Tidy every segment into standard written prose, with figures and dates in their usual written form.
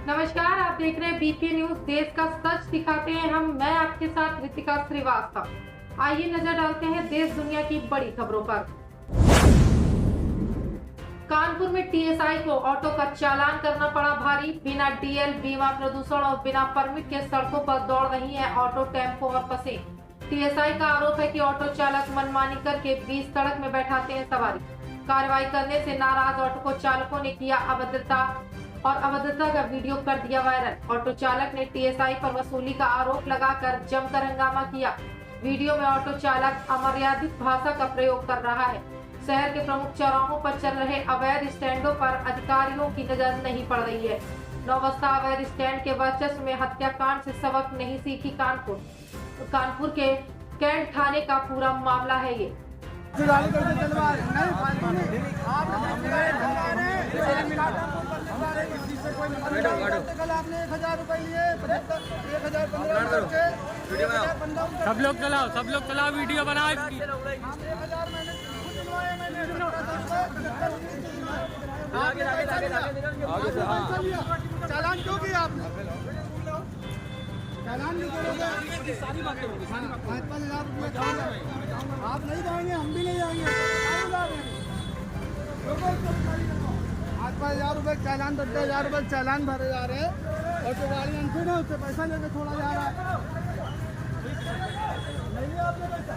नमस्कार, आप देख रहे हैं बीपी न्यूज। देश का सच दिखाते हैं हम। मैं आपके साथ रितिका श्रीवास्तव। आइए नजर डालते हैं देश दुनिया की बड़ी खबरों पर। कानपुर में टीएसआई को ऑटो का चालान करना पड़ा भारी। बिना डीएल, बीमा, प्रदूषण और बिना परमिट के सड़कों पर दौड़ रही है ऑटो, टेम्पो और बसें। टीएसआई का आरोप है कि ऑटो चालक मनमानी करके बीच सड़क में बैठाते हैं सवारी। कार्रवाई करने से नाराज ऑटो चालकों ने किया अभद्रता का वीडियो कर दिया वायरल। ऑटो चालक ने टीएसआई पर वसूली का आरोप लगाकर जमकर हंगामा किया। वीडियो में ऑटो चालक अमर्यादित भाषा का प्रयोग कर रहा है। शहर के प्रमुख चौराहों पर चल रहे अवैध स्टैंडों पर अधिकारियों की नजर नहीं पड़ रही है। नौबस्ता अवैध स्टैंड के वर्चस्व में हत्याकांड से सबक नहीं सीखी कानपुर के कैंट थाने का पूरा मामला है ये। आपने 1000 रुपए लिए, 1015 सब लोग चलाओ वीडियो बनाओ इसकी। चालान क्यों किया आपने? चालान नहीं करोगे, आप नहीं जाएंगे, हम भी नहीं जाएंगे। 5,000 रुपए चालान, 10,000 रुपए चालान भरे जा रहे हैं और जो गाड़ी अनफिट है उससे पैसा लेके छोड़ा जा रहा है। नहीं लिया आपने पैसा,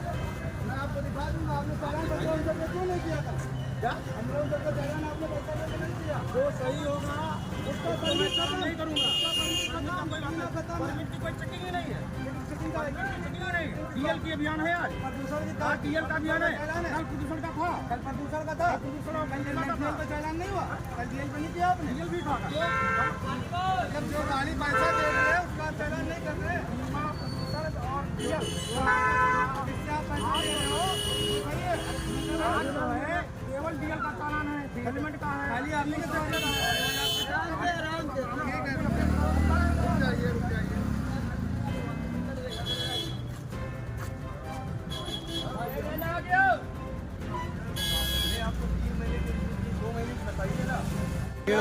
मैं आपको दिखा दूंगा। आपने चालान 15 रुपए क्यों नहीं किया था? क्या 15 रुपए का चालान आपने पैसा लेके नहीं किया? जो सही होगा उसका मैं नहीं करूँगा। परमिट की कोई चेकिंग ही नहीं है। चेकिंग नहीं, डीएल की अभियान है आज। प्रदूषण डीएल का अभियान है। कल प्रदूषण का था, कल प्रदूषण का था। प्रदूषण का चालान नहीं हुआ, कल डीएल का नहीं किया आपने। डीएल भी था। जब जो गाड़ी पैसा दे रहे हैं उसका चालान नहीं कर रहे। प्रदूषण और डीएल इससे आप पैसा दे रहे हो, सही है। केवल डीएल का चालान है, हेलमेट का है। खाली आपने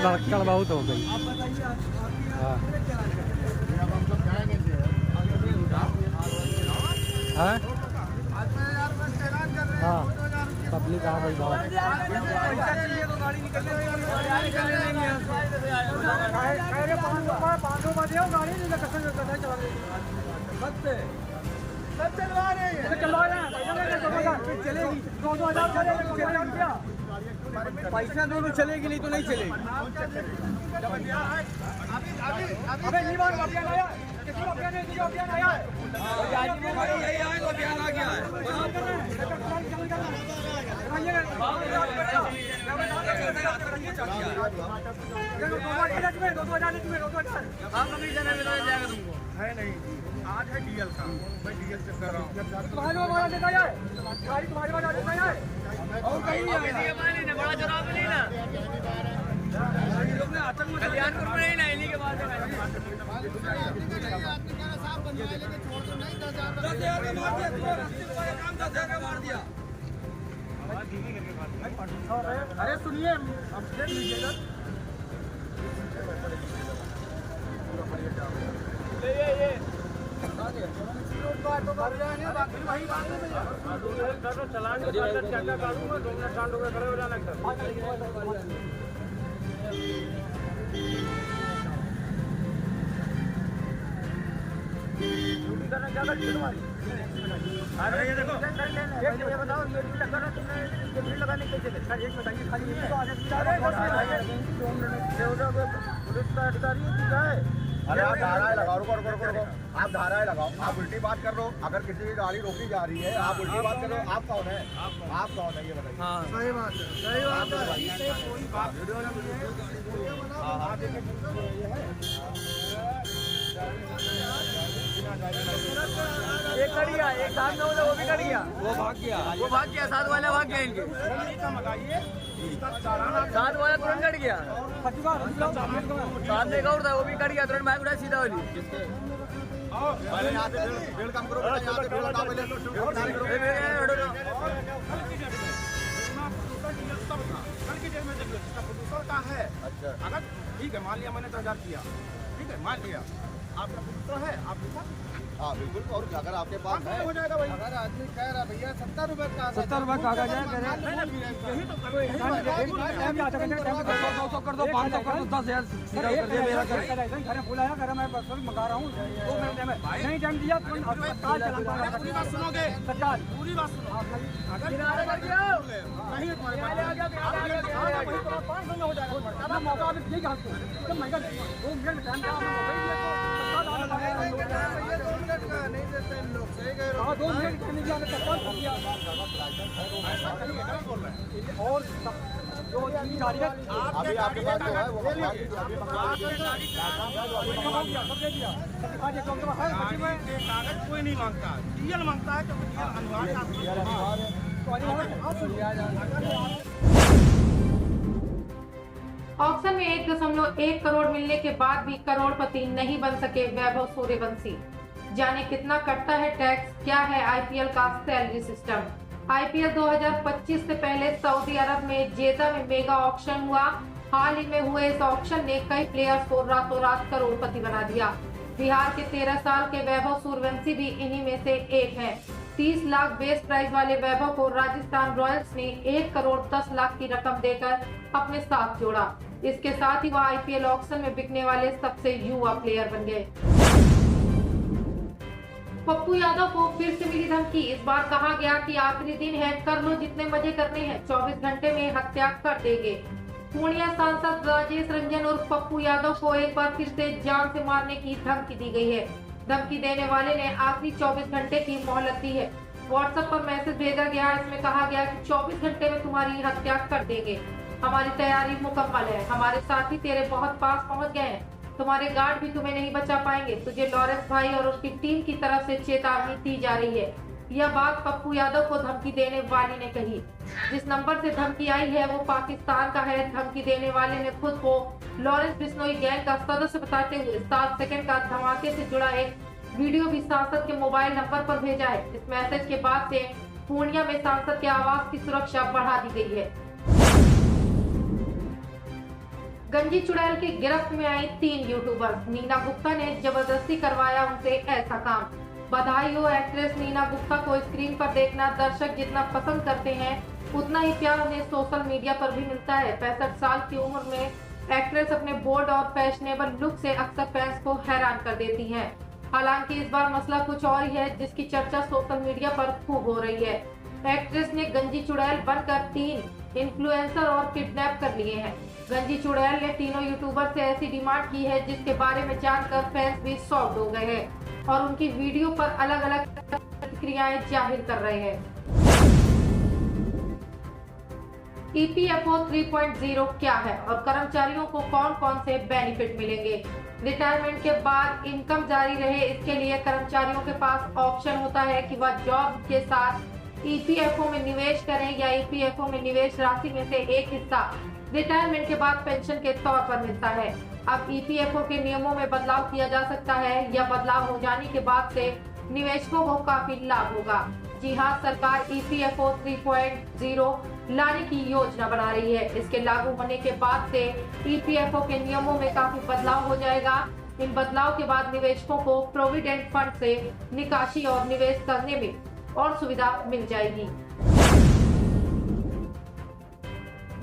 भक्कड़ बहुत हो गई। हाँ पब्लिक आ गई बहुत। चलवा रहे हैं, चलेगी 2,000 पैसा नहीं तो चलेगी, नहीं तो नहीं चलेगी। अबे नहीं बात अभियान आया, किसी अभियान आया है। यही आए तो अभियान आ गया है। है नहीं, आज है डीएल का, मैं डीएल से कर रहा हूँ। तुम्हारे वाला देता है, गाड़ी तुम्हारे वाला देता है और कहीं नहीं बड़ा जवाब नहीं ना। कल्याणपुर में नहीं ना, इन्हीं के बाद अरे सुनिए, अपडेट लीजिएगा। ये चलान क्या काटूंगा, 2 मिनट कांड होकर खड़े हो जाना। ड्यूटी करना क्या करती तुम्हारी? अरे ये देखो, ये बताओ, ये भी लगाना तुमने, ये भी लगाने कैसे थे? सर एक बताइए, खाली ये तो आने पुलिस का अधिकारी है। अरे आप धाराएं लगाओ, रुको, आप धाराएं लगाओ। आप उल्टी बात कर रहे हो। अगर किसी की गाड़ी रोकी जा रही है, आप उल्टी बात कर रहे हो। आप कौन है? आप कौन है ये बताइए। हाँ सही बात है, सही बात है। एक कड़िया, एक साथ में वो भी कड़िया, वो भाग गया, साथ वाला भाग गया। इनके साथ वाला तुरंत कट गया, साथ में गौर था, वो भी कट गया तुरंत। मैं उड़ा सीधा वाली भीड़ कम करो, प्रदूषण का है। अगर ठीक है, मान लिया मैंने 10,000 किया, ठीक है, मान लिया आपका पुत्र है, आप दिखा हाँ बिल्कुल, और अगर आपके पास है हो जाएगा भाई। अगर आदमी कह रहा भैया 70 रुपए का 70 रुपए कागज है, यही तो करो, यही तो दो सौ कर दो, 500 कर दो, 10,000 सीधा कर दिया मेरा घर फूल आया, घर मैं बस मंगा रहा हूँ, 2 महीने में नहीं टाइम दिया तो अस्पताल चला। पूरी बात सुनोगे, सरकार पूरी बात सुनो। अगर नहीं है तुम्हारे पास 500 में हो जाएगा। मौका अभी यही हाथ एकदम महंगा 2 मिनट टाइम नहीं देते इन लोग, सही कह रहे हो। 2 मिनट नहीं दिया और जो चीज आ रही है अभी आपके पास जो है वो मंगवा लीजिए, अभी मंगवा लीजिए। कागज कोई नहीं मांगता, डीएल मांगता है, तो डीएल अनिवार्य ऑक्शन में 1.1 करोड़ मिलने के बाद भी करोड़पति नहीं बन सके वैभव सूर्यवंशी। जाने कितना कटता है टैक्स, क्या है आईपीएल का सैलरी सिस्टम। आईपीएल 2025 से पहले सऊदी अरब में जेदा में मेगा ऑक्शन हुआ। हाल ही में हुए इस ऑक्शन ने कई प्लेयर्स को रातों रात करोड़पति बना दिया। बिहार के 13 साल के वैभव सूर्यवंशी भी इन्हीं में से एक है। 30 लाख बेस प्राइस वाले वैभव को राजस्थान रॉयल्स ने 1 करोड़ 10 लाख की रकम देकर अपने साथ जोड़ा। इसके साथ ही वह आईपीएल ऑक्शन में बिकने वाले सबसे युवा प्लेयर बन गए। पप्पू यादव को फिर से मिली धमकी। इस बार कहा गया कि आखिरी दिन है, कर लो जितने मजे करने हैं, 24 घंटे में हत्या कर देंगे। पूर्णिया सांसद राजेश रंजन और पप्पू यादव को एक बार फिर से जान से मारने की धमकी दी गई है। धमकी देने वाले ने आखिरी 24 घंटे की मोहलत दी है। व्हाट्सएप पर मैसेज भेजा गया, इसमें कहा गया कि 24 घंटे में तुम्हारी हत्या कर देंगे। हमारी तैयारी मुकम्मल है, हमारे साथी तेरे बहुत पास पहुंच गए हैं, तुम्हारे गार्ड भी तुम्हें नहीं बचा पाएंगे। तुझे लॉरेंस भाई और उसकी टीम की तरफ से चेतावनी दी जा रही है। यह बात पप्पू यादव को धमकी देने वाली ने कही। जिस नंबर से धमकी आई है वो पाकिस्तान का है। धमकी देने वाले ने खुद को लॉरेंस बिश्नोई गैंग का सदस्य बताते हुए 7 सेकंड का धमाके से जुड़ा एक वीडियो भी सांसद के मोबाइल नंबर पर भेजा है। इस मैसेज के बाद से पूर्णिया में सांसद के आवास की सुरक्षा बढ़ा दी गई है। गंजी चुड़ैल की गिरफ्त में आई 3 यूट्यूबर्स। नीना गुप्ता ने जबरदस्ती करवाया उनसे ऐसा काम। बधाई हो, एक्ट्रेस नीना गुप्ता को स्क्रीन पर देखना दर्शक जितना पसंद करते हैं उतना ही प्यार उन्हें सोशल मीडिया पर भी मिलता है। 65 साल की उम्र में एक्ट्रेस अपने बोल्ड और फैशनेबल लुक से अक्सर फैंस को हैरान कर देती हैं। हालांकि इस बार मसला कुछ और ही है जिसकी चर्चा सोशल मीडिया पर खूब हो रही है। एक्ट्रेस ने गंजी चुड़ैल बनकर 3 इन्फ्लुएंसर और किडनैप कर लिए हैं। गंजी चुड़ैल ने तीनों यूट्यूबर से ऐसी डिमांड की है जिसके बारे में जानकर फैंस भी शॉक्ड हो गए हैं और उनकी वीडियो पर अलग अलग प्रतिक्रियाएं जाहिर कर रहे हैं। EPFO 3.0 क्या है और कर्मचारियों को कौन कौन से बेनिफिट मिलेंगे। रिटायरमेंट के बाद इनकम जारी रहे, इसके लिए कर्मचारियों के पास ऑप्शन होता है कि वह जॉब के साथ EPFO में निवेश करें या EPFO में निवेश राशि में से एक हिस्सा रिटायरमेंट के बाद पेंशन के तौर पर मिलता है। अब EPFO के नियमों में बदलाव किया जा सकता है। यह बदलाव हो जाने के बाद से निवेशकों को काफी लाभ होगा। जी हां, सरकार EPFO 3.0 लाने की योजना बना रही है। इसके लागू होने के बाद से EPFO के नियमों में काफी बदलाव हो जाएगा। इन बदलाव के बाद निवेशकों को प्रोविडेंट फंड से निकासी और निवेश करने में और सुविधा मिल जाएगी।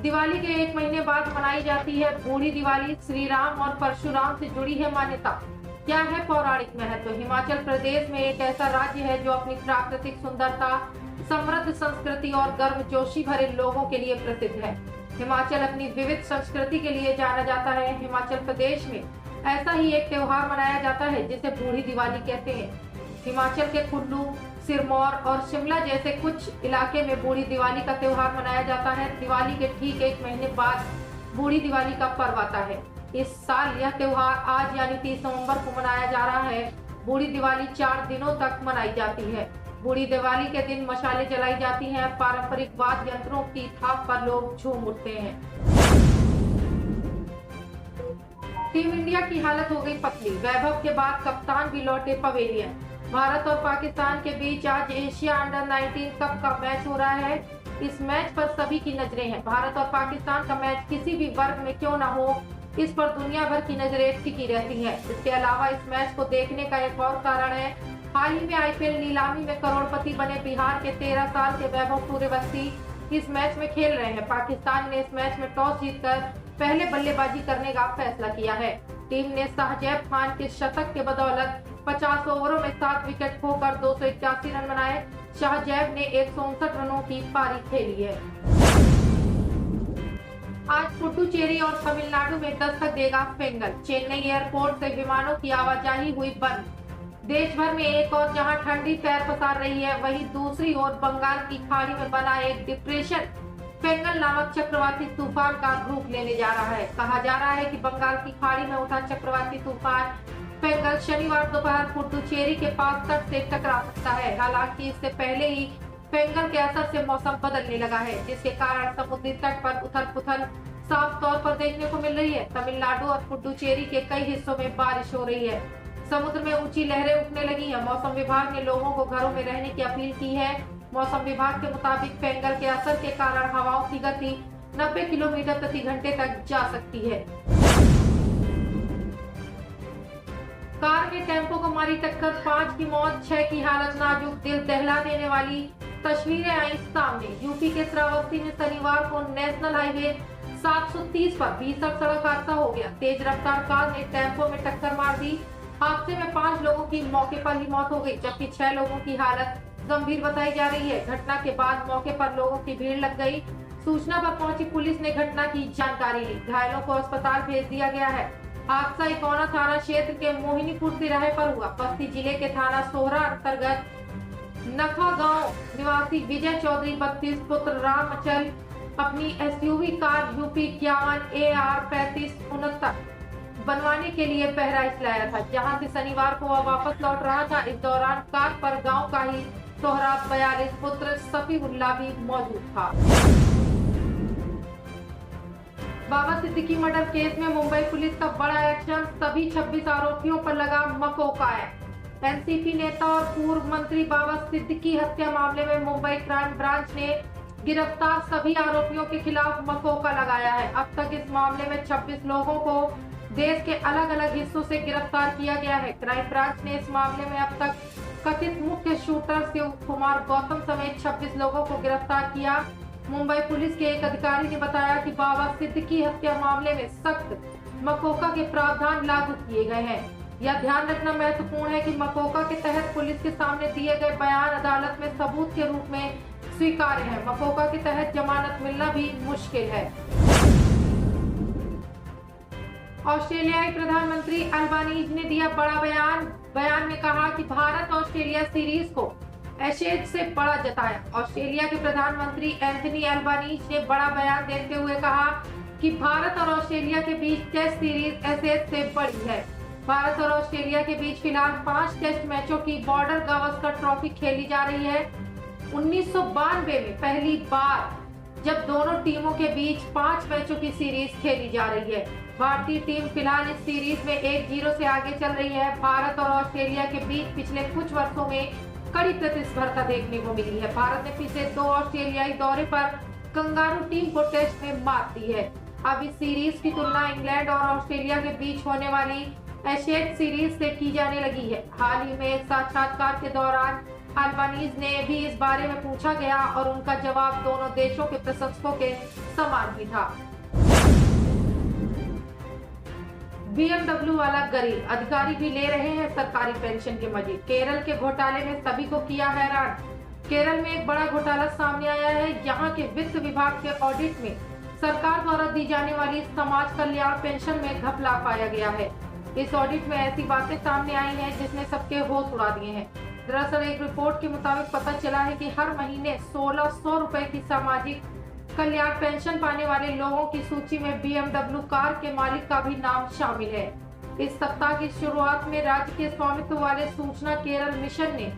दिवाली के 1 महीने बाद मनाई जाती है बूढ़ी दिवाली। श्री राम और परशुराम से जुड़ी है मान्यता। क्या है पौराणिक महत्व। हिमाचल प्रदेश में एक ऐसा राज्य है जो अपनी प्राकृतिक सुंदरता, समृद्ध संस्कृति और गर्मजोशी भरे लोगों के लिए प्रसिद्ध है। हिमाचल अपनी विविध संस्कृति के लिए जाना जाता है। हिमाचल प्रदेश में ऐसा ही एक त्योहार मनाया जाता है जिसे बूढ़ी दिवाली कहते हैं। हिमाचल के कुल्लू, सिरमौर और शिमला जैसे कुछ इलाके में बूढ़ी दिवाली का त्योहार मनाया जाता है। दिवाली के ठीक 1 महीने बाद बूढ़ी दिवाली का पर्व आता है। इस साल यह त्योहार आज यानी 30 नवंबर को मनाया जा रहा है। बूढ़ी दिवाली 4 दिनों तक मनाई जाती है। बूढ़ी दिवाली के दिन मशालें जलाई जाती हैं। पारंपरिक वाद्य यंत्रों की थाप पर लोग झूम उठते हैं। टीम इंडिया की हालत हो गई पतली। वैभव के बाद कप्तान भी लौटे पवेलियन। भारत और पाकिस्तान के बीच आज एशिया अंडर 19 कप का मैच हो रहा है। इस मैच पर सभी की नजरें हैं। भारत और पाकिस्तान का मैच किसी भी वर्ग में क्यों ना हो, इस पर दुनिया भर की नजरें टिकी रहती हैं। इसके अलावा इस मैच को देखने का एक और कारण है, हाल ही में आईपीएल नीलामी में करोड़पति बने बिहार के 13 साल के वैभव सूर्यवंशी इस मैच में खेल रहे हैं। पाकिस्तान ने इस मैच में टॉस जीतकर पहले बल्लेबाजी करने का फैसला किया है। टीम ने शाहजैब खान के शतक के बदौलत 50 ओवरों में 7 विकेट खोकर 281 रन बनाए। शाहजैब ने 159 रनों की पारी खेली है। आज पुडुचेरी और तमिलनाडु में दस्तक देगा फेंगल। चेन्नई एयरपोर्ट से विमानों की आवाजाही हुई बंद। देश भर में एक और जहां ठंडी पैर पसार रही है, वहीं दूसरी ओर बंगाल की खाड़ी में बना एक डिप्रेशन फेंगल नामक चक्रवाती तूफान का रूप लेने जा रहा है। कहा जा रहा है कि बंगाल की खाड़ी में उठा चक्रवाती तूफान फेंगल शनिवार दोपहर पुडुचेरी के पास तट से टकरा सकता है। हालांकि इससे पहले ही फेंगल के असर से मौसम बदलने लगा है, जिसके कारण समुद्री तट पर उथल-पुथल साफ तौर पर देखने को मिल रही है। तमिलनाडु और पुडुचेरी के कई हिस्सों में बारिश हो रही है। समुद्र में ऊंची लहरें उठने लगी हैं। मौसम विभाग ने लोगों को घरों में रहने की अपील की है। मौसम विभाग के मुताबिक फेंगल के असर के कारण हवाओं की गति 90 किलोमीटर प्रति घंटे तक जा सकती है। कार के टेम्पो को मारी टक्कर, 5 की मौत, 6 की हालत नाजुक। दिल दहला देने वाली तस्वीरें आई सामने। यूपी के श्रावस्ती में शनिवार को नेशनल हाईवे 730 पर भीषण सड़क हादसा हो गया। तेज रफ्तार कार ने टेम्पो में टक्कर मार दी। हादसे में 5 लोगों की मौके पर ही मौत हो गई, जबकि 6 लोगों की हालत गंभीर बताई जा रही है। घटना के बाद मौके पर लोगों की भीड़ लग गई। सूचना पर पहुंची पुलिस ने घटना की जानकारी ली। घायलों को अस्पताल भेज दिया गया है। हादसा इकौना थाना क्षेत्र के मोहिनीपुर तिराहे पर हुआ। बस्ती जिले के थाना सोहरा अंतर्गत नखवा गांव निवासी विजय चौधरी 32 पुत्र राम अचल अपनी एसयूवी कार यूपी 51 AR 3569 बनवाने के लिए बहराइच लाया था, जहां से शनिवार को वह वापस लौट रहा था। इस दौरान कार पर गांव का ही सोहरा 42 पुत्र सफीउल्लाह भी मौजूद था। बाबा सिद्दीकी मर्डर केस में मुंबई पुलिस का बड़ा एक्शन, सभी 26 आरोपियों पर लगा मकोका एक्ट। एनसीपी नेता और पूर्व मंत्री बाबा सिद्दीकी हत्या मामले में मुंबई क्राइम ब्रांच ने गिरफ्तार सभी आरोपियों के खिलाफ मकोका लगाया है। अब तक इस मामले में 26 लोगों को देश के अलग अलग हिस्सों से गिरफ्तार किया गया है। क्राइम ब्रांच ने इस मामले में अब तक कथित मुख्य शूटर शिव कुमार गौतम समेत 26 लोगों को गिरफ्तार किया। मुंबई पुलिस के एक अधिकारी ने बताया कि बाबा सिद्दीकी हत्या मामले में सख्त मकोका के प्रावधान लागू किए गए हैं। यह ध्यान रखना महत्वपूर्ण है कि मकोका के तहत पुलिस के सामने दिए गए बयान अदालत में सबूत के रूप में स्वीकार्य है। मकोका के तहत जमानत मिलना भी मुश्किल है। ऑस्ट्रेलियाई प्रधानमंत्री अल्बानीज ने दिया बड़ा बयान में कहा कि भारत ऑस्ट्रेलिया सीरीज को एशेज से बड़ा जताया। ऑस्ट्रेलिया के प्रधानमंत्री एंथनी अल्बानीज ने बड़ा बयान देते हुए कहा कि भारत और ऑस्ट्रेलिया के बीच टेस्ट सीरीज एशेज से बड़ी है। भारत और ऑस्ट्रेलिया के बीच फिलहाल 5 टेस्ट मैचों की बॉर्डर गावस्कर ट्रॉफी खेली जा रही है। 1992 में पहली बार जब दोनों टीमों के बीच 5 मैचों की सीरीज खेली जा रही है। भारतीय टीम फिलहाल इस सीरीज में 1-0 से आगे चल रही है। भारत और ऑस्ट्रेलिया के बीच पिछले कुछ वर्षों में कड़ी प्रतिस्पर्धा देखने को मिली है। भारत ने पिछले 2 ऑस्ट्रेलियाई दौरे पर कंगारू टीम को टेस्ट में मात दी है। अब इस सीरीज की तुलना इंग्लैंड और ऑस्ट्रेलिया के बीच होने वाली एशेज सीरीज से की जाने लगी है। हाल ही में एक साक्षात्कार के दौरान अल्बानीज ने भी इस बारे में पूछा गया और उनका जवाब दोनों देशों के प्रशंसकों के समान ही था। BMW वाला गरीब, अधिकारी भी ले रहे हैं सरकारी पेंशन के मजे। केरल के घोटाले ने सभी को किया हैरान। केरल में एक बड़ा घोटाला सामने आया है। यहाँ के वित्त विभाग के ऑडिट में सरकार द्वारा दी जाने वाली समाज कल्याण पेंशन में घपला पाया गया है। इस ऑडिट में ऐसी बातें सामने आई हैं जिसने सबके होश उड़ा दिए हैं। दरअसल एक रिपोर्ट के मुताबिक पता चला है कि हर महीने 1600 रुपए की सामाजिक कल्याण पेंशन पाने वाले लोगों की सूची में BMW कार के मालिक का भी नाम शामिल है। इस सप्ताह की शुरुआत में राज्य के स्वामित्व वाले सूचना केरल मिशन ने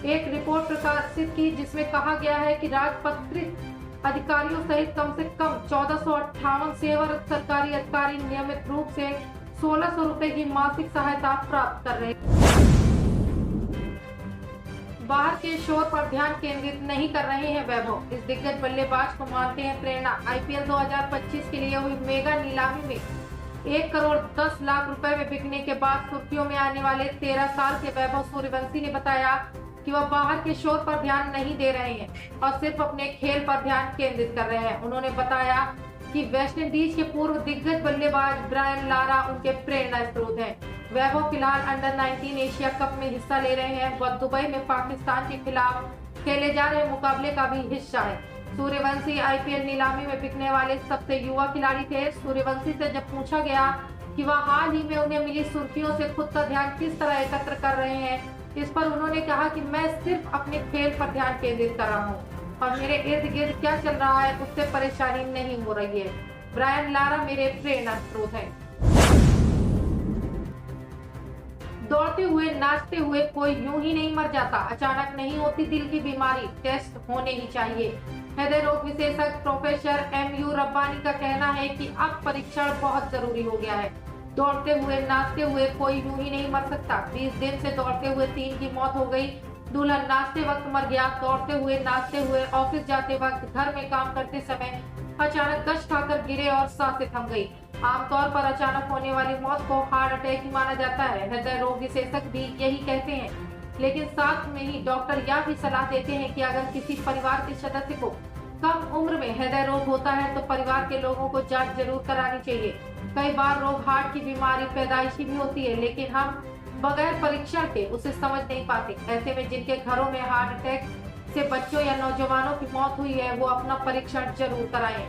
एक रिपोर्ट प्रकाशित की, जिसमें कहा गया है कि राजपत्रित अधिकारियों सहित कम से कम 1458 सेवारत सरकारी अधिकारी नियमित रूप से 1600 रुपए की मासिक सहायता प्राप्त कर रहे हैं। बाहर के शोर पर ध्यान केंद्रित नहीं कर रहे हैं वैभव। इस दिग्गज बल्लेबाज को मानते हैं प्रेरणा। IPL 2025 के लिए हुई मेगा नीलामी में 1 करोड़ 10 लाख रुपए में बिकने के बाद सुर्खियों में आने वाले 13 साल के वैभव सूर्यवंशी ने बताया कि वह बाहर के शोर पर ध्यान नहीं दे रहे हैं और सिर्फ अपने खेल पर ध्यान केंद्रित कर रहे हैं। उन्होंने बताया कि वेस्टइंडीज के पूर्व दिग्गज बल्लेबाज ब्रायन लारा उनके प्रेरणा स्रोत हैं। वैभव फिलहाल अंडर 19 एशिया कप में हिस्सा ले रहे हैं। वह दुबई में पाकिस्तान के खिलाफ खेले जा रहे मुकाबले का भी हिस्सा है। सूर्यवंशी आईपीएल नीलामी में बिकने वाले सबसे युवा खिलाड़ी थे। सूर्यवंशी से जब पूछा गया कि वह हाल ही में उन्हें मिली सुर्खियों से खुद का ध्यान किस तरह एकत्र कर रहे हैं, इस पर उन्होंने कहा कि मैं सिर्फ अपने खेल पर ध्यान केंद्रित कर रहा हूं और मेरे इर्द गिर्द क्या चल रहा है उससे परेशानी नहीं हो रही है। ब्रायन लारा मेरे प्रेरणा स्रोत हैं। दौड़ते हुए नाचते हुए कोई यूं ही नहीं मर जाता। अचानक नहीं होती दिल की बीमारी, टेस्ट होने ही चाहिए। हृदय रोग विशेषज्ञ प्रोफेसर MU रब्बानी का कहना है कि अब परीक्षण बहुत जरूरी हो गया है। दौड़ते हुए नाचते हुए कोई यूं ही नहीं मर सकता। 20 दिन से दौड़ते हुए 3 की मौत हो गई। दुल्हन नाचते वक्त मर गया। दौड़ते हुए नाचते हुए ऑफिस जाते वक्त, घर में काम करते समय अचानक गश खाकर गिरे और सांसें थम गई। आमतौर पर अचानक होने वाली मौत को हार्ट अटैक ही माना जाता है। हृदय रोग विशेषज्ञ भी यही कहते हैं, लेकिन साथ में ही डॉक्टर यह भी सलाह देते हैं कि अगर किसी परिवार के सदस्य को कम उम्र में हृदय रोग होता है तो परिवार के लोगों को जांच जरूर करानी चाहिए। कई बार रोग हार्ट की बीमारी पैदाइशी भी होती है, लेकिन हम बगैर परीक्षण के उसे समझ नहीं पाते। ऐसे में जिनके घरों में हार्ट अटैक से बच्चों या नौजवानों की मौत हुई है, वो अपना परीक्षण जरूर कराएं।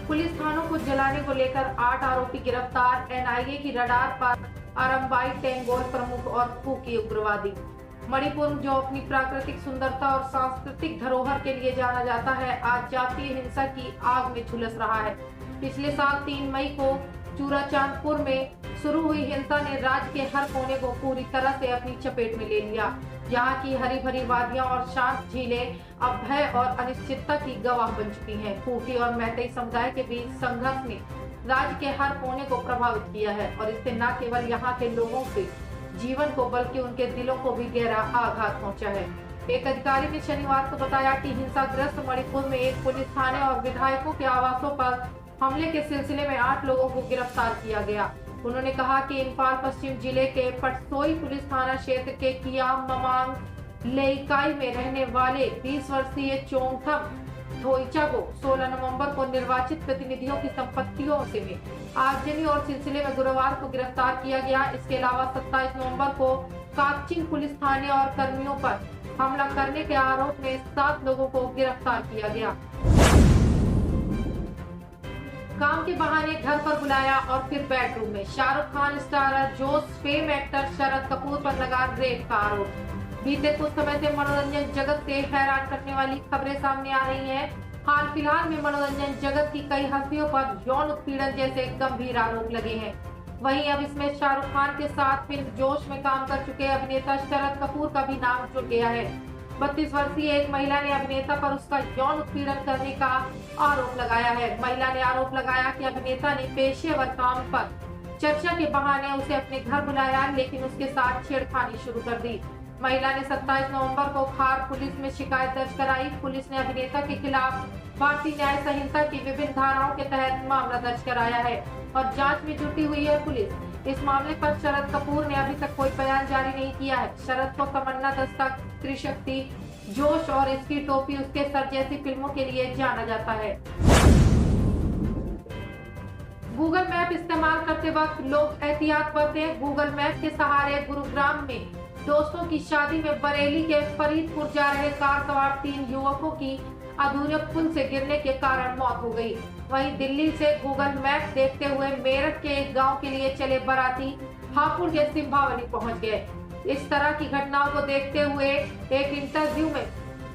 पुलिस थानों को जलाने को लेकर 8 आरोपी गिरफ्तार। NIA की रडार पर आरम्बाई टेंगोल प्रमुख और कुकी उग्रवादी। मणिपुर जो अपनी प्राकृतिक सुंदरता और सांस्कृतिक धरोहर के लिए जाना जाता है, आज जातीय हिंसा की आग में झुलस रहा है। पिछले साल 3 मई को चूड़ाचांदपुर में शुरू हुई हिंसा ने राज्य के हर कोने को पूरी तरह से अपनी चपेट में ले लिया। यहाँ की हरी भरी वादियां और शांत झीलें अब भय और अनिश्चितता की गवाह बन चुकी हैं। कुकी और मैतेई समुदाय के बीच संघर्ष ने राज्य के हर कोने को प्रभावित किया है और इससे न केवल यहाँ के लोगों के जीवन को बल्कि उनके दिलों को भी गहरा आघात पहुंचा है। एक अधिकारी ने शनिवार को बताया कि हिंसाग्रस्त मणिपुर में एक पुलिस थाने और विधायकों के आवासों पर हमले के सिलसिले में 8 लोगों को गिरफ्तार किया गया। उन्होंने कहा कि इम्फाल पश्चिम जिले के पटसोई पुलिस थाना क्षेत्र के किया ममांग लेइकाई में रहने वाले 20 वर्षीय चोंगथम धोइचा को 16 नवंबर को निर्वाचित प्रतिनिधियों की संपत्तियों से में आगजनी और सिलसिले में गुरुवार को गिरफ्तार किया गया। इसके अलावा 27 नवंबर को कापचिंग पुलिस थाने और कर्मियों पर हमला करने के आरोप में 7 लोगों को गिरफ्तार किया गया। काम के बहाने घर पर बुलाया और फिर बेडरूम में। शाहरुख खान स्टारर जोश फेम एक्टर शरद कपूर पर लगा रेप का आरोप। बीते कुछ समय से मनोरंजन जगत से हैरान करने वाली खबरें सामने आ रही हैं। हाल फिलहाल में मनोरंजन जगत की कई हस्तियों पर यौन उत्पीड़न जैसे गंभीर आरोप लगे हैं। वहीं अब इसमें शाहरुख खान के साथ फिल्म जोश में काम कर चुके अभिनेता शरद कपूर का भी नाम जुड़ गया है। 32 वर्षीय एक महिला ने अभिनेता पर उसका यौन उत्पीड़न करने का आरोप लगाया है। महिला ने आरोप लगाया कि अभिनेता ने पेशेवर काम पर चर्चा के बहाने उसे अपने घर बुलाया, लेकिन उसके साथ छेड़खानी शुरू कर दी। महिला ने 27 नवंबर को खार पुलिस में शिकायत दर्ज कराई। पुलिस ने अभिनेता के खिलाफ भारतीय न्याय संहिता की विभिन्न धाराओं के तहत मामला दर्ज कराया है और जांच में जुटी हुई है पुलिस। इस मामले पर शरद कपूर ने अभी तक कोई बयान जारी नहीं किया है। शरद को तमन्ना दस्ता, त्रिशक्ति, जोश और इसकी टोपी उसके सर जैसी फिल्मों के लिए जाना जाता है। गूगल मैप इस्तेमाल करते वक्त लोग एहतियात बरतें। गूगल मैप के सहारे गुरुग्राम में दोस्तों की शादी में बरेली के फरीदपुर जा रहे कार सवार 3 युवकों की अधूरे पुल से गिरने के कारण मौत हो गई। वहीं दिल्ली से गूगल मैप देखते हुए मेरठ के एक गांव के लिए चले बाराती हापुड़ के सिंभावली पहुंच गए। इस तरह की घटनाओं को देखते हुए एक इंटरव्यू में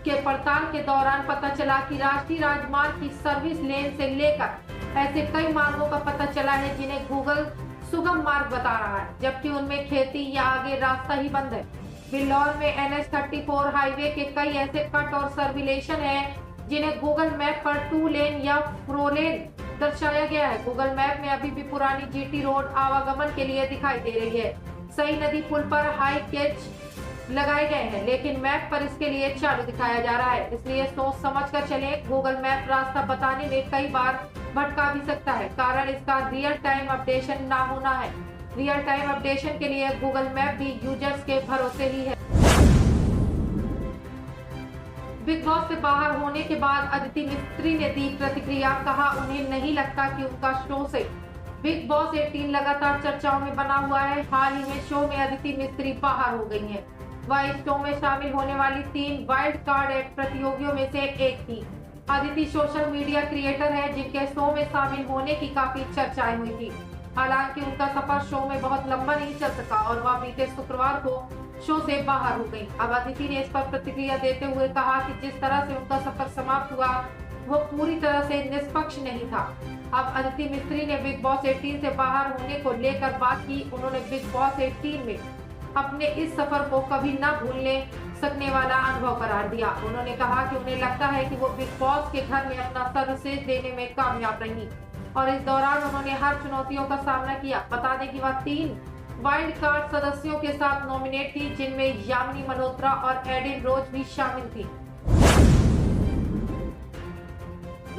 के पड़ताल के दौरान पता चला कि राष्ट्रीय राजमार्ग की सर्विस लेन से लेकर ऐसे कई मार्गों का पता चला है जिन्हें गूगल सुगम मार्ग बता रहा है, जबकि उनमें खेती या आगे रास्ता ही बंद है। बिल्लौर में NH-34 हाईवे के कई ऐसे कट और सर्विलेशन है जिन्हें गूगल मैप पर 2 लेन या 4 लेन दर्शाया गया है। गूगल मैप में अभी भी पुरानी GT रोड आवागमन के लिए दिखाई दे रही है। सही नदी पुल पर हाई गेज लगाए गए हैं, लेकिन मैप पर इसके लिए चालू दिखाया जा रहा है, इसलिए सोच समझ कर चलें। गूगल मैप रास्ता बताने में कई बार भटका भी सकता है। कारण इसका रियल टाइम अपडेशन ना होना है। रियल टाइम अपडेशन के लिए गूगल मैप भी यूजर्स के भरोसे ही है। बिग बॉस से बाहर होने के बाद अदिति मिस्त्री ने दी प्रतिक्रिया। कहा उन्हें नहीं लगता कि उनका शो से बिग बॉस 18 लगातार चर्चाओं में बना हुआ है। हाल ही में शो में अदिति मिस्त्री बाहर हो गई हैं। वह इस शो में शामिल होने वाली 3 वाइल्ड कार्ड प्रतियोगियों में से एक थी। अदिति सोशल मीडिया क्रिएटर है जिनके शो में शामिल होने की काफी चर्चाएं हुई थी। हालांकि उनका सफर शो में बहुत लंबा नहीं चल सका और वह बीते शुक्रवार को शो से बाहर हो गई। अब अदिति ने इस पर प्रतिक्रिया देते हुए कहा कि जिस तरह से उनका सफर समाप्त हुआ वो पूरी तरह से निष्पक्ष नहीं था। अब अदिति मिस्त्री ने बिग बॉस 18 से बाहर होने को लेकर बात की। उन्होंने बिग बॉस 18 में अपने इस सफर को कभी न भूलने सकने वाला अनुभव करार दिया। उन्होंने कहा कि उन्हें लगता है कि वो बिग बॉस के घर में अपना सर्वश्रेष्ठ देने में कामयाब रही और इस दौरान उन्होंने हर चुनौतियों का सामना किया। बता दें कि वह 3 वाइल्ड कार्ड सदस्यों के साथ नॉमिनेट थी जिनमें यामिनी मल्होत्रा और एडेन रोज भी शामिल थी।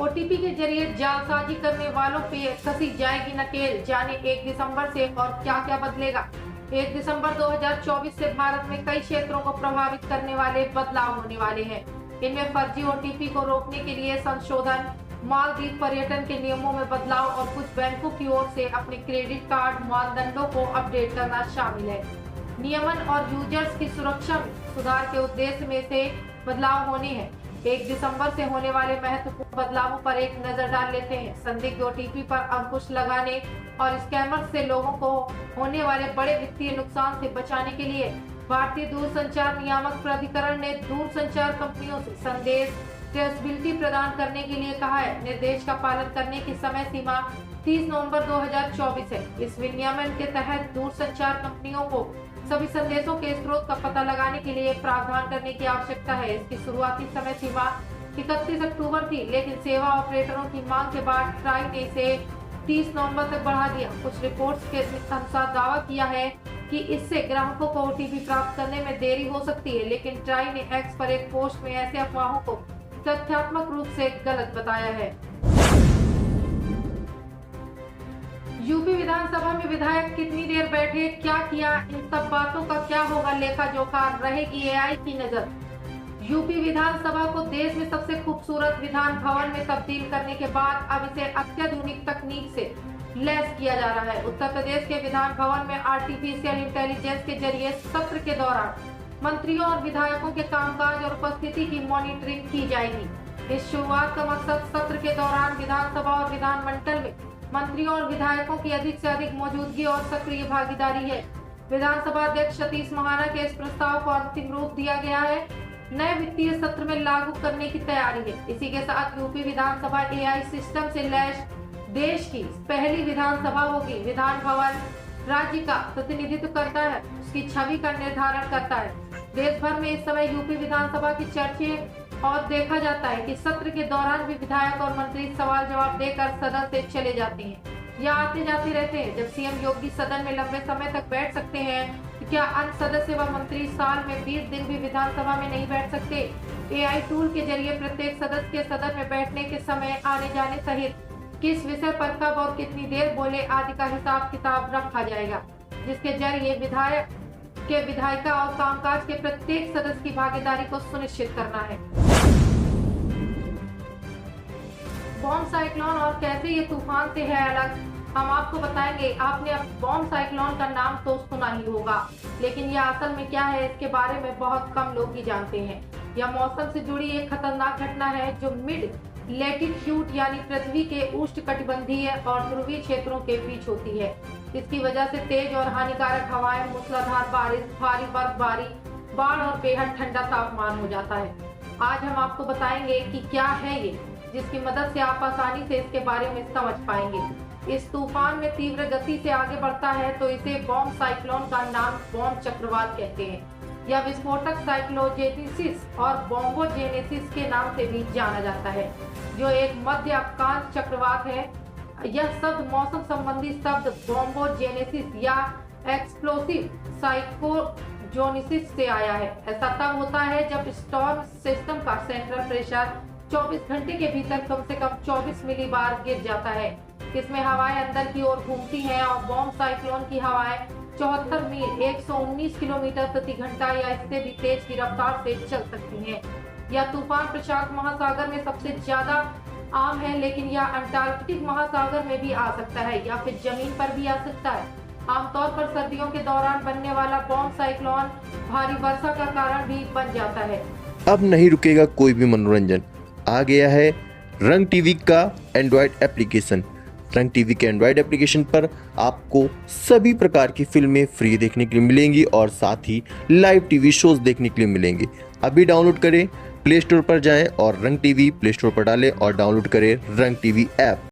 ओटीपी के जरिए जालसाजी करने वालों पे कसी जाएगी नकेल। जाने 1 दिसंबर से और क्या क्या बदलेगा। 1 दिसंबर 2024 से भारत में कई क्षेत्रों को प्रभावित करने वाले बदलाव होने वाले हैं। इनमें फर्जी ओटीपी को रोकने के लिए संशोधन, मालदीव पर्यटन के नियमों में बदलाव और कुछ बैंकों की ओर से अपने क्रेडिट कार्ड मानदंडों को अपडेट करना शामिल है। नियमन और यूजर्स की सुरक्षा में सुधार के उद्देश्य में से बदलाव होने हैं। 1 दिसंबर से होने वाले महत्वपूर्ण बदलावों पर एक नजर डाल लेते हैं। संदिग्ध ओटीपी पर अंकुश लगाने और स्कैमर्स से लोगों को होने वाले बड़े वित्तीय नुकसान से बचाने के लिए भारतीय दूरसंचार नियामक प्राधिकरण ने दूरसंचार कंपनियों से संदेश ट्रेसेबिलिटी प्रदान करने के लिए कहा है। निर्देश का पालन करने की समय सीमा 30 नवंबर 2024 है। इस विनियमन के तहत दूरसंचार कंपनियों को सभी संदेशों के स्रोत का पता लगाने के लिए प्रावधान करने की आवश्यकता है। इसकी शुरुआती समय सीमा 31 अक्टूबर थी, लेकिन सेवा ऑपरेटरों की मांग के बाद ट्राई ने इसे 30 नवंबर तक बढ़ा दिया। कुछ रिपोर्ट्स के अनुसार दावा किया है कि इससे ग्राहकों को ओटीपी प्राप्त करने में देरी हो सकती है, लेकिन ट्राई ने एक्स पर एक पोस्ट में ऐसे अफवाहों को तथ्यात्मक रूप से गलत बताया है। यूपी विधानसभा में विधायक कितनी देर बैठे, क्या किया, इन सब बातों का क्या होगा लेखा जोखा, रहेगी एआई की नजर। यूपी विधानसभा को देश में सबसे खूबसूरत विधान भवन में तब्दील करने के बाद अब इसे अत्याधुनिक तकनीक से लैस किया जा रहा है। उत्तर प्रदेश के विधान भवन में आर्टिफिशियल इंटेलिजेंस के जरिए सत्र के दौरान मंत्रियों और विधायकों के कामकाज और उपस्थिति की मॉनिटरिंग की जाएगी। इस शुरुआत का मकसद सत्र के दौरान विधानसभा और विधानमंडल में मंत्रियों और विधायकों की अधिक से अधिक मौजूदगी और सक्रिय भागीदारी है। विधानसभा अध्यक्ष सतीश महाना के इस प्रस्ताव को अंतिम रूप दिया गया है। नए वित्तीय सत्र में लागू करने की तैयारी है। इसी के साथ यूपी विधानसभा एआई सिस्टम से लैस देश की पहली विधानसभा होगी। विधान भवन राज्य का प्रतिनिधित्व करता है, उसकी छवि का निर्धारण करता है। देश भर में इस समय यूपी विधानसभा की चर्चे और देखा जाता है कि सत्र के दौरान भी विधायक और मंत्री सवाल जवाब देकर सदन से चले जाते हैं या आते जाते रहते हैं। जब सीएम योगी सदन में लंबे समय तक बैठ सकते हैं, तो क्या अन्य सदस्य व मंत्री साल में 20 दिन भी विधानसभा में नहीं बैठ सकते? एआई टूल के जरिए प्रत्येक सदस्य के सदन में बैठने के समय, आने जाने सहित किस विषय पर कब और कितनी देर बोले आदि का हिसाब किताब रखा जाएगा, जिसके जरिए विधायक के विधायिका और कामकाज के प्रत्येक सदस्य की भागीदारी को सुनिश्चित करना है। बॉम्ब साइक्लोन और कैसे ये तूफान से है अलग, हम आपको बताएंगे। आपने अब बॉम्ब साइक्लोन का नाम तो सुना ही होगा, लेकिन यह असल में क्या है इसके बारे में बहुत कम लोग ही जानते हैं। यह मौसम से जुड़ी एक खतरनाक घटना है जो मिड लैटिट्यूड यानी पृथ्वी के उष्णकटिबंधीय और ध्रुवीय क्षेत्रों के बीच होती है। इसकी वजह से तेज और हानिकारक हवाएं, मूसलाधार बारिश, भारी बर्फबारी, बाढ़ और बेहद ठंडा तापमान हो जाता है। आज हम आपको बताएंगे कि क्या है ये, जिसकी मदद से आप आसानी से इसके बारे में समझ पाएंगे। इस तूफान में तीव्र गति से आगे बढ़ता है तो इसे बॉम्ब साइक्लोन का नाम बॉम्ब चक्रवात कहते हैं। यह विस्फोटक साइक्लोजेनेसिस और बॉम्बोजेनेसिस के नाम से भी जाना जाता है, जो एक मध्य अक्षांश चक्रवात है। यह शब्द मौसम संबंधी शब्द बॉम्बोजेनेसिस या एक्सप्लोसिव साइक्लोजेनेसिस से आया है। ऐसा तब होता है जब स्टॉर्म सिस्टम का सेंट्रल प्रेशर 24 घंटे के भीतर कम से कम 24 मिली बार गिर जाता है। इसमें हवाएं अंदर की ओर घूमती हैं और बॉम्ब साइक्लोन की हवाएं 74 मील 119 किलोमीटर प्रति घंटा या इससे भी तेज की रफ्तार से चल सकती हैं। यह तूफान प्रशांत महासागर में सबसे ज्यादा आम है, लेकिन यह अंटार्कटिक महासागर में भी आ सकता है या फिर जमीन पर भी आ सकता है। आमतौर पर सर्दियों के दौरान बनने वाला बॉम्ब साइक्लोन भारी वर्षा का कारण भी बन जाता है। अब नहीं रुकेगा कोई भी मनोरंजन। आ गया है रंग टीवी का एंड्रॉयड एप्लीकेशन। रंग टीवी के एंड्रॉयड एप्लीकेशन पर आपको सभी प्रकार की फिल्में फ्री देखने के लिए मिलेंगी और साथ ही लाइव टीवी शोज देखने के लिए मिलेंगे। अभी डाउनलोड करें, प्ले स्टोर पर जाएं और रंग टीवी प्ले स्टोर पर डालें और डाउनलोड करें रंग टीवी ऐप।